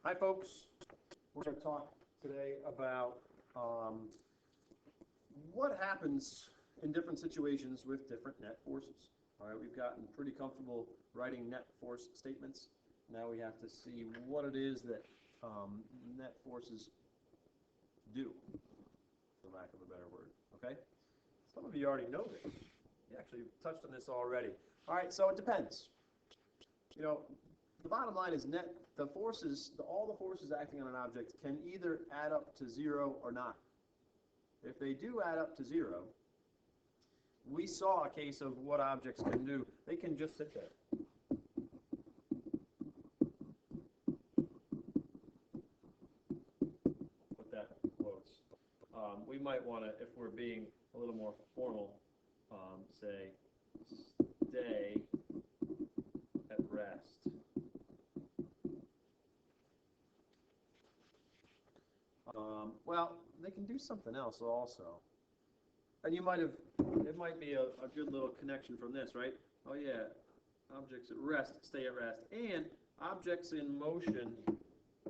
Hi folks, we're going to talk today about what happens in different situations with different net forces. All right, we've gotten pretty comfortable writing net force statements. Now we have to see what it is that net forces do, for lack of a better word, okay? Some of you already know this. You actually touched on this already. All right, so it depends. You know, the bottom line is the forces, all the forces acting on an object can either add up to 0 or not. If they do add up to 0, we saw a case of what objects can do. They can just sit there. Put that in quotes. We might want to, if we're being a little more formal, say, stay at rest. Well, they can do something else also. And it might be a good little connection from this, right? Oh yeah, objects at rest stay at rest, and objects in motion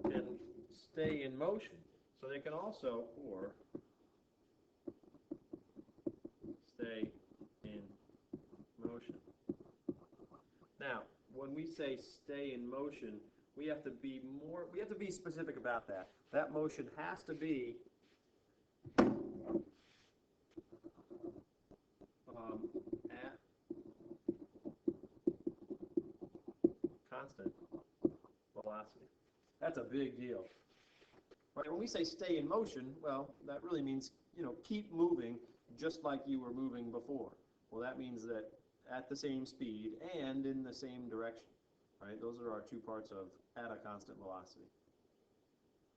can stay in motion. So they can also, or stay in motion. Now, when we say stay in motion, we have to be specific about that. That motion has to be at constant velocity. That's a big deal. Right? When we say stay in motion, well, that really means, keep moving just like you were moving before. Well, that means that at the same speed and in the same direction. Right? Those are our two parts of at a constant velocity.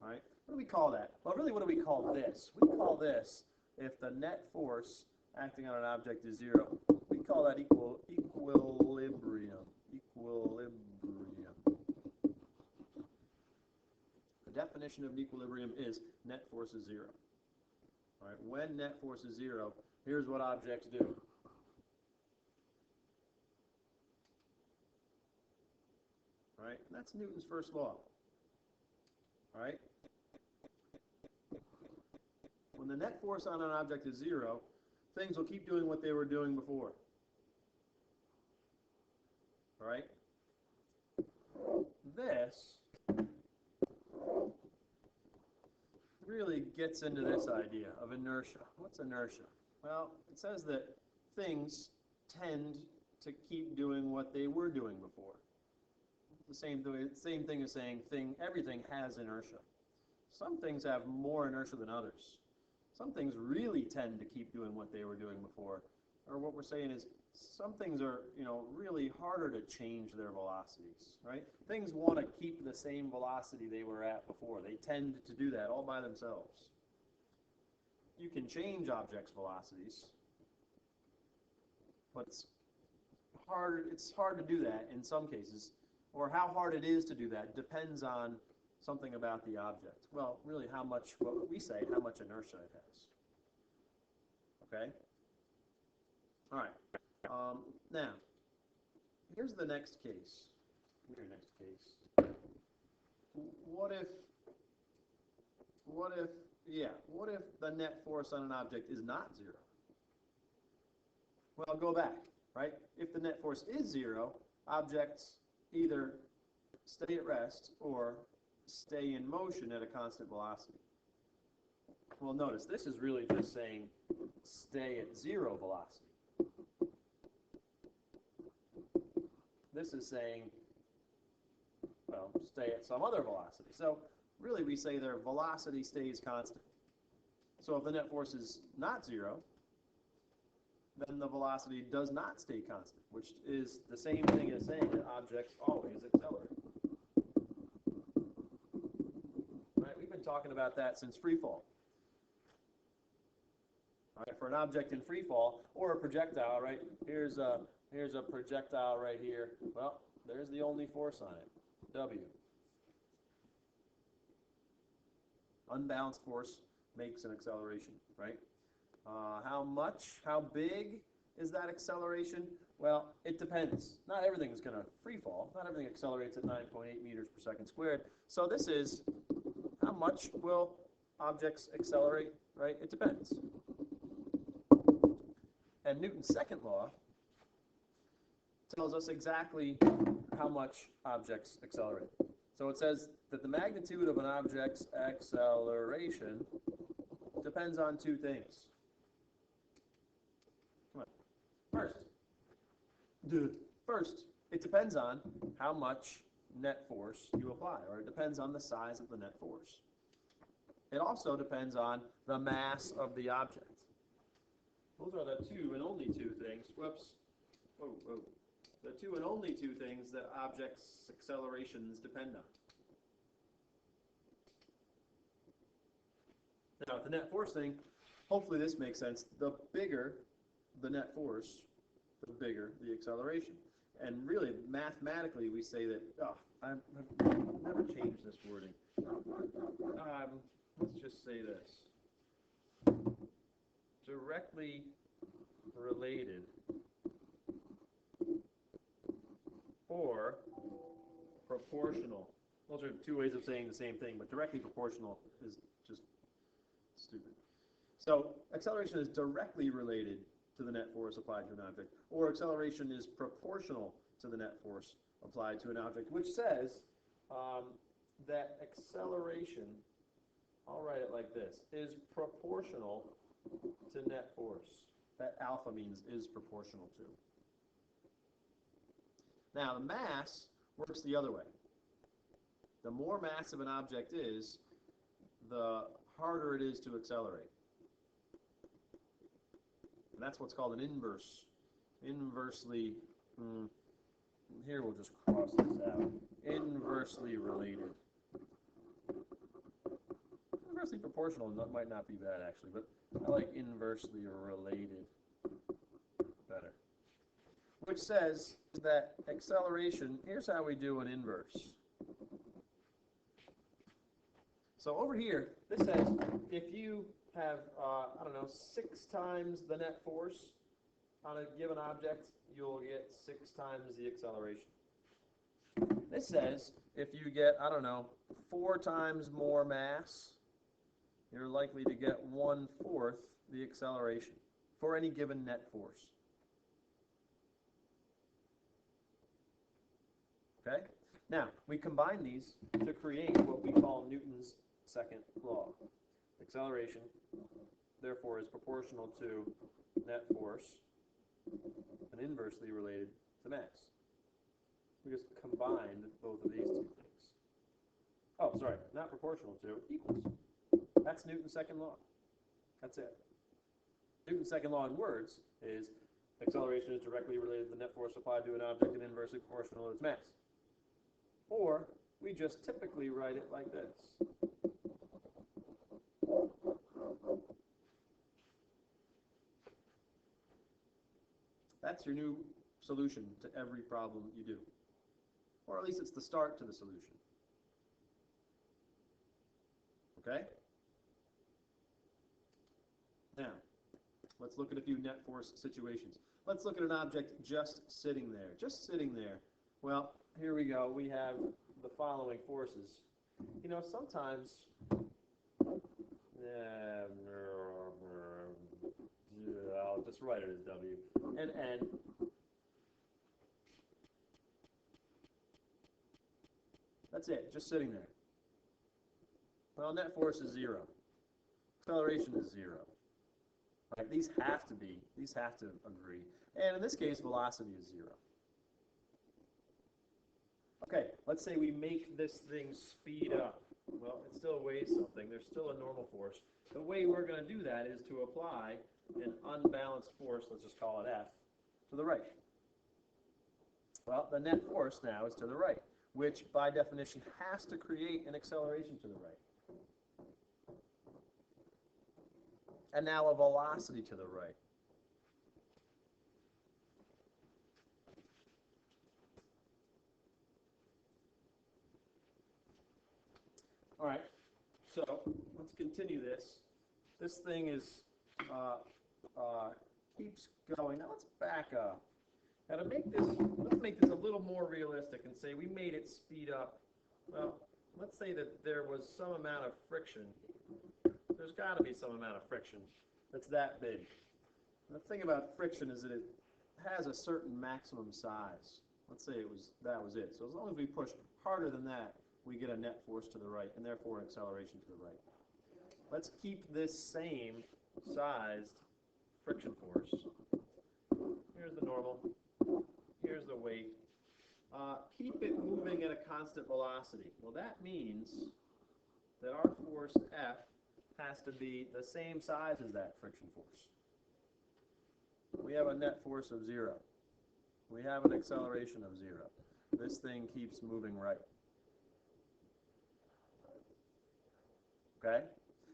All right? What do we call that? Well, really, what do we call this? We call this, if the net force acting on an object is 0, we call that equilibrium. Equilibrium. The definition of an equilibrium is net force is 0. All right? When net force is 0, here's what objects do. Right? And that's Newton's first law. All right? When the net force on an object is 0, things will keep doing what they were doing before. All right? This really gets into this idea of inertia. What's inertia? Well, it says that things tend to keep doing what they were doing before. The same thing as saying everything has inertia. Some things have more inertia than others. Some things really tend to keep doing what they were doing before. Or what we're saying is some things are, really harder to change their velocities, right? Things want to keep the same velocity they were at before. They tend to do that all by themselves. You can change objects' velocities, but it's hard to do that in some cases. Or how hard it is to do that depends on something about the object. Well, really how much inertia it has. Okay? All right. Now, here's the next case. What if the net force on an object is not 0? Well, go back, right? If the net force is 0, objects either stay at rest or stay in motion at a constant velocity. Well, notice this is really just saying stay at 0 velocity. This is saying, well, stay at some other velocity. So really we say their velocity stays constant. So if the net force is not 0, then the velocity does not stay constant, which is the same thing as saying that objects always accelerate. Right? We've been talking about that since free fall. All right, for an object in free fall or a projectile, right? Here's a projectile right here. Well, there's the only force on it, W. Unbalanced force makes an acceleration, right? How big is that acceleration? Well, it depends. Not everything is going to free fall. Not everything accelerates at 9.8 meters per second squared. So this is how much will objects accelerate, right? It depends. And Newton's second law tells us exactly how much objects accelerate. So it says that the magnitude of an object's acceleration depends on two things. Come on. First, it depends on how much net force you apply, or it depends on the size of the net force. It also depends on the mass of the object. Those are the two and only two things. Whoops. Whoa, whoa. The two and only two things that objects' accelerations depend on. Now, the net force thing, hopefully this makes sense. The bigger the net force, the bigger the acceleration. And really, mathematically, we say that, I've never changed this wording. Let's just say this. Directly related or proportional. Those are two ways of saying the same thing, but directly proportional is just stupid. So acceleration is directly related to the net force applied to an object, or acceleration is proportional to the net force applied to an object, which says that acceleration, I'll write it like this, is proportional to net force. That alpha means is proportional to. Now, the mass works the other way. The more massive an object is, the harder it is to accelerate. And that's what's called an inversely, here we'll just cross this out, inversely related. Inversely proportional might not be bad, actually, but I like inversely related better. Which says that acceleration, here's how we do an inverse. So over here, this says if you have, 6 times the net force on a given object, you'll get 6 times the acceleration. This says if you get, 4 times more mass, you're likely to get 1/4 the acceleration for any given net force. Okay? Now, we combine these to create what we call Newton's second law. Acceleration, therefore, is proportional to net force and inversely related to mass. We just combined both of these two things. Oh, sorry, not proportional to, equals. That's Newton's second law. That's it. Newton's second law in words is acceleration is directly related to the net force applied to an object and inversely proportional to its mass. Or we just typically write it like this. That's your new solution to every problem you do. Or at least it's the start to the solution. Okay? Now, let's look at a few net force situations. Let's look at an object just sitting there. Just sitting there. Well, here we go. We have the following forces. Sometimes I'll just write it as W and N. That's it, just sitting there. Well, net force is 0. Acceleration is 0. Right, these have to agree. And in this case, velocity is 0. Okay, let's say we make this thing speed up. Well, it still weighs something. There's still a normal force. The way we're going to do that is to apply an unbalanced force, let's just call it F, to the right. Well, the net force now is to the right, which by definition has to create an acceleration to the right. And now a velocity to the right. All right, so let's continue this. This thing is keeps going. Now let's back up. Now to make this, let's make this a little more realistic and say we made it speed up. Well, let's say that there was some amount of friction. There's got to be some amount of friction that's that big. The thing about friction is that it has a certain maximum size. Let's say that was it. So as long as we push harder than that, we get a net force to the right, and therefore an acceleration to the right. Let's keep this same sized friction force. Here's the normal. Here's the weight. Keep it moving at a constant velocity. Well, that means that our force F has to be the same size as that friction force. We have a net force of 0. We have an acceleration of 0. This thing keeps moving right. Okay?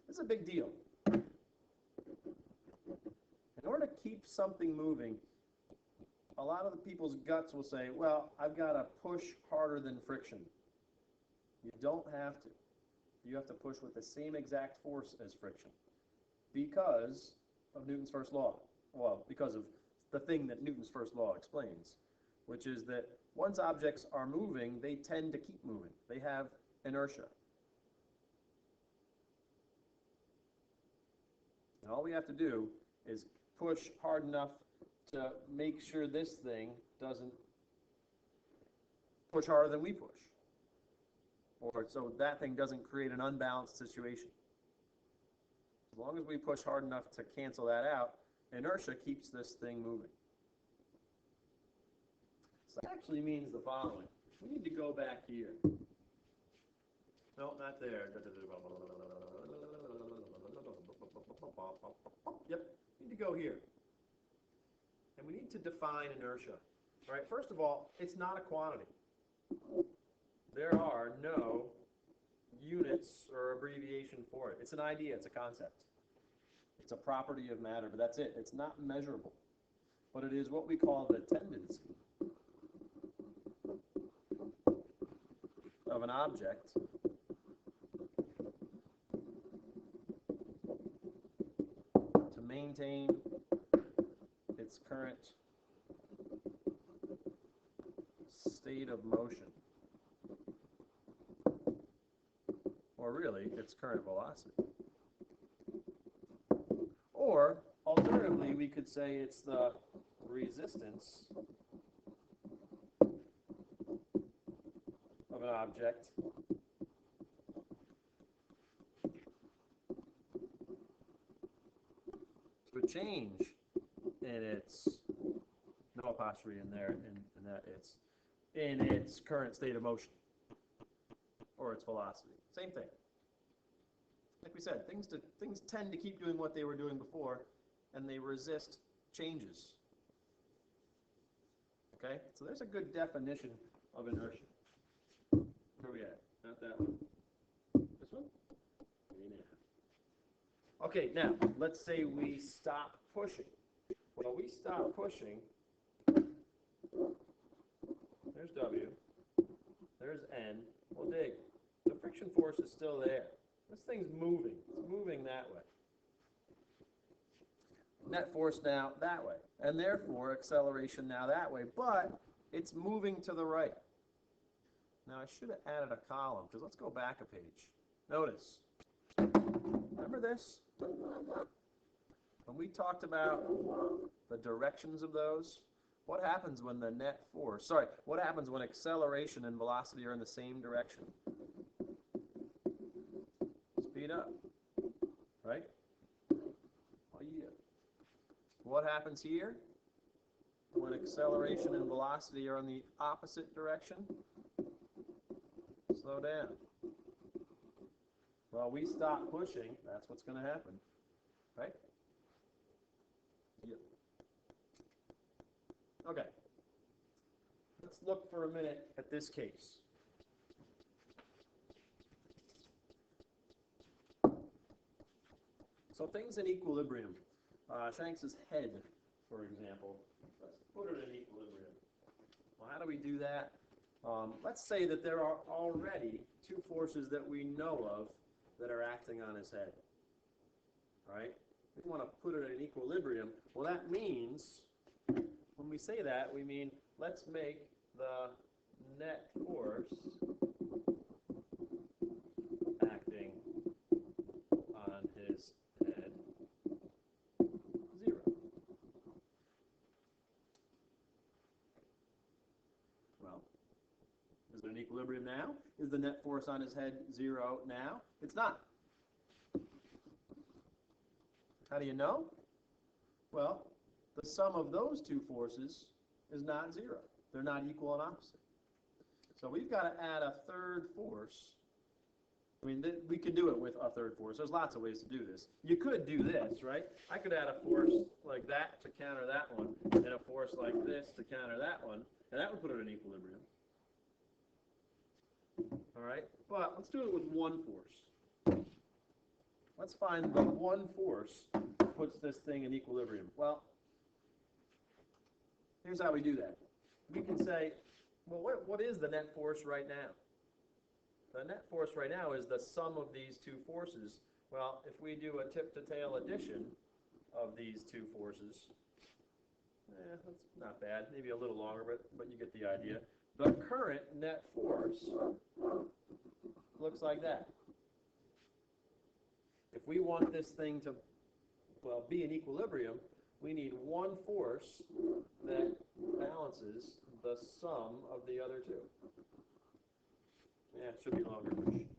This is a big deal. In order to keep something moving, a lot of the people's guts will say, well, I've got to push harder than friction. You don't have to. You have to push with the same exact force as friction because of Newton's first law. Well, because of the thing that Newton's first law explains, which is that once objects are moving, they tend to keep moving. They have inertia. And all we have to do is push hard enough to make sure this thing doesn't push harder than we push. Or so that thing doesn't create an unbalanced situation. As long as we push hard enough to cancel that out, inertia keeps this thing moving. So that actually means the following. We need to go back here. No, not there. Yep, we need to go here. And we need to define inertia. All right, first of all, it's not a quantity. There are no units or abbreviation for it. It's an idea, it's a concept. It's a property of matter, but that's it. It's not measurable. But it is what we call the tendency of an object to maintain its current state of motion. Or really, its current velocity. Or, alternatively, we could say it's the resistance of an object to a change in its, no apostrophe in there, in that it's, in its current state of motion, or its velocity. Same thing. Like we said, things tend to keep doing what they were doing before, and they resist changes. Okay? So there's a good definition of inertia. Where are we at? Not that one. This one? Okay, now, let's say we stop pushing. Well, we stop pushing. There's W. There's N. We'll dig. The friction force is still there. This thing's moving. It's moving that way. Net force now that way. And therefore, acceleration now that way. But it's moving to the right. Now, I should have added a column, because let's go back a page. Notice. Remember this? When we talked about the directions of those, what happens when the net force, what happens when acceleration and velocity are in the same direction? Speed up, right? Oh, yeah. What happens here when acceleration and velocity are in the opposite direction? Slow down. Well, we stop pushing, that's what's going to happen, right? Yep. Okay. Let's look for a minute at this case. So things in equilibrium. Shanks's head, for example. Let's put it in equilibrium. Well, how do we do that? Let's say that there are already two forces that we know of that are acting on his head. All right? We want to put it in equilibrium. Well, that means when we say that, we mean let's make the net force acting on his head 0. Well, is it an equilibrium now? Is the net force on his head 0 now? It's not. How do you know? Well, the sum of those two forces is not 0. They're not equal and opposite. So we've got to add a third force. I mean, we could do it with a third force. There's lots of ways to do this. You could do this, right? I could add a force like that to counter that one, and a force like this to counter that one, and that would put it in equilibrium. All right? But let's do it with one force. Let's find the one force that puts this thing in equilibrium. Well, here's how we do that. We can say, well, what is the net force right now? The net force right now is the sum of these two forces. Well, if we do a tip-to-tail addition of these two forces, that's not bad. Maybe a little longer, but you get the idea. The current net force looks like that. If we want this thing to, well, be in equilibrium, we need one force that balances the sum of the other two. Yeah, it should be longer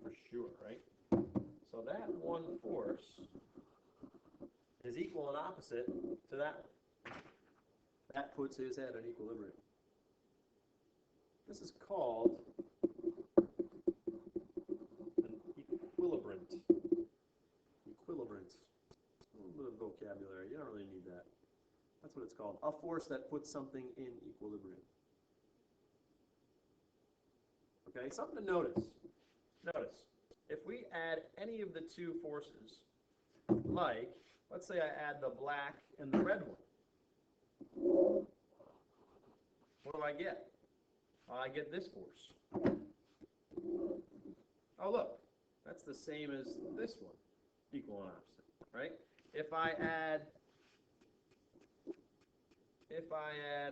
for sure, right? So that one force is equal and opposite to that one. That puts his head in equilibrium. This is called an equilibrant. Equilibrant. A little bit of vocabulary. You don't really need that. That's what it's called. A force that puts something in equilibrium. Okay, something to notice. Notice, if we add any of the two forces, like, let's say I add the black and the red one, what do I get? Well, I get this force. Oh, look, that's the same as this one, equal and opposite, right? If I add,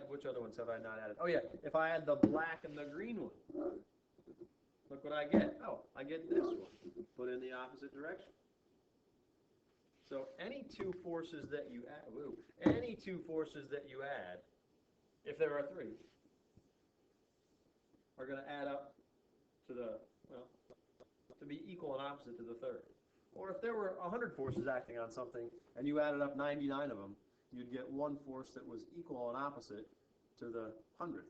which other ones have I not added? Oh, yeah, if I add the black and the green one, look what I get. Oh, I get this one, but in the opposite direction. So any two forces that you add, if there are three, are going to add up to to be equal and opposite to the third. Or if there were 100 forces acting on something and you added up 99 of them, you'd get one force that was equal and opposite to the 100th.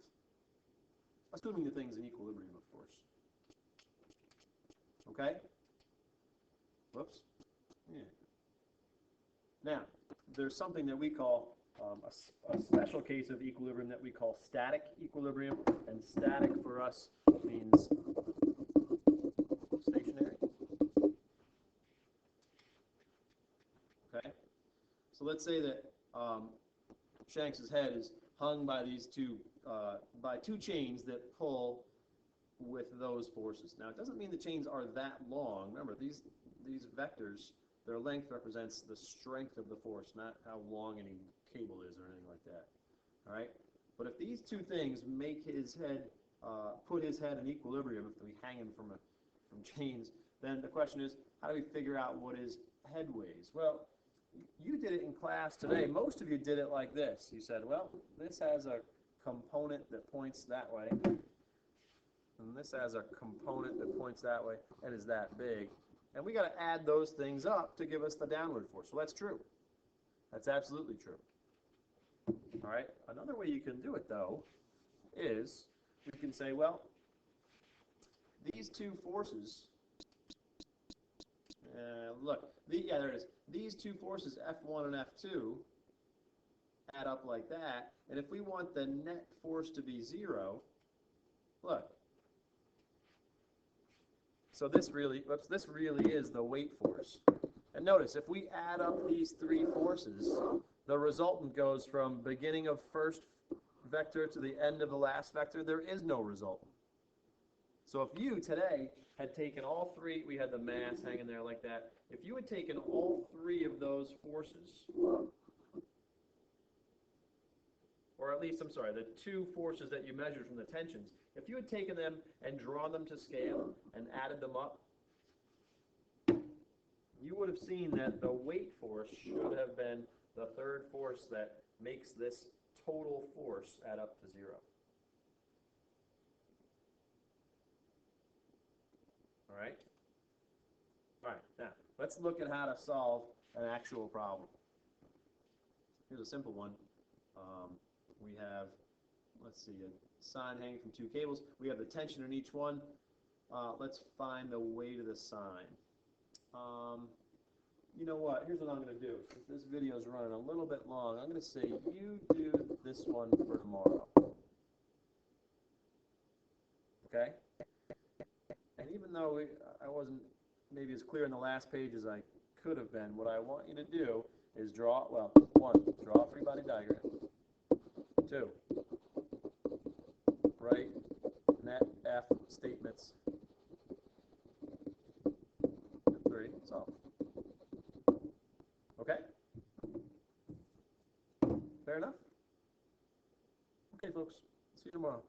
Assuming the thing's in equilibrium, of course. Okay? Whoops. Yeah. Now, there's something that we call a special case of equilibrium that we call static equilibrium, and static for us means stationary. Okay? So let's say that Shanks's head is hung by these two chains that pull with those forces. Now, it doesn't mean the chains are that long. Remember, these vectors, their length represents the strength of the force, not how long any cable is or anything like that. All right? But if these two things make his head, put his head in equilibrium, if we hang him from chains, then the question is, how do we figure out what his head weighs? Well, you did it in class today. Most of you did it like this. You said, well, this has a component that points that way, and this has a component that points that way and is that big. And we got to add those things up to give us the downward force. So that's true. That's absolutely true. All right. Another way you can do it, though, is we can say, well, these two forces, look, yeah, there it is. These two forces, F1 and F2, add up like that. And if we want the net force to be 0, look. So this really is the weight force. And notice, if we add up these three forces, the resultant goes from beginning of first vector to the end of the last vector. There is no resultant. So if you today had taken all three, we had the mass hanging there like that. If you had taken all three of those forces, or or at least, I'm sorry, the two forces that you measured from the tensions, if you had taken them and drawn them to scale and added them up, you would have seen that the weight force should have been the third force that makes this total force add up to 0. All right? All right, now, let's look at how to solve an actual problem. Here's a simple one. We have, let's see, a sign hanging from two cables. We have the tension in each one. Let's find the weight of the sign. You know what? Here's what I'm going to do. If this video is running a little bit long, I'm going to say you do this one for tomorrow. Okay? And even though I wasn't maybe as clear in the last page as I could have been, what I want you to do is draw, well, 1, draw a free body diagram. 2, write net F statements. 3, solve. Okay? Fair enough? Okay, folks. See you tomorrow.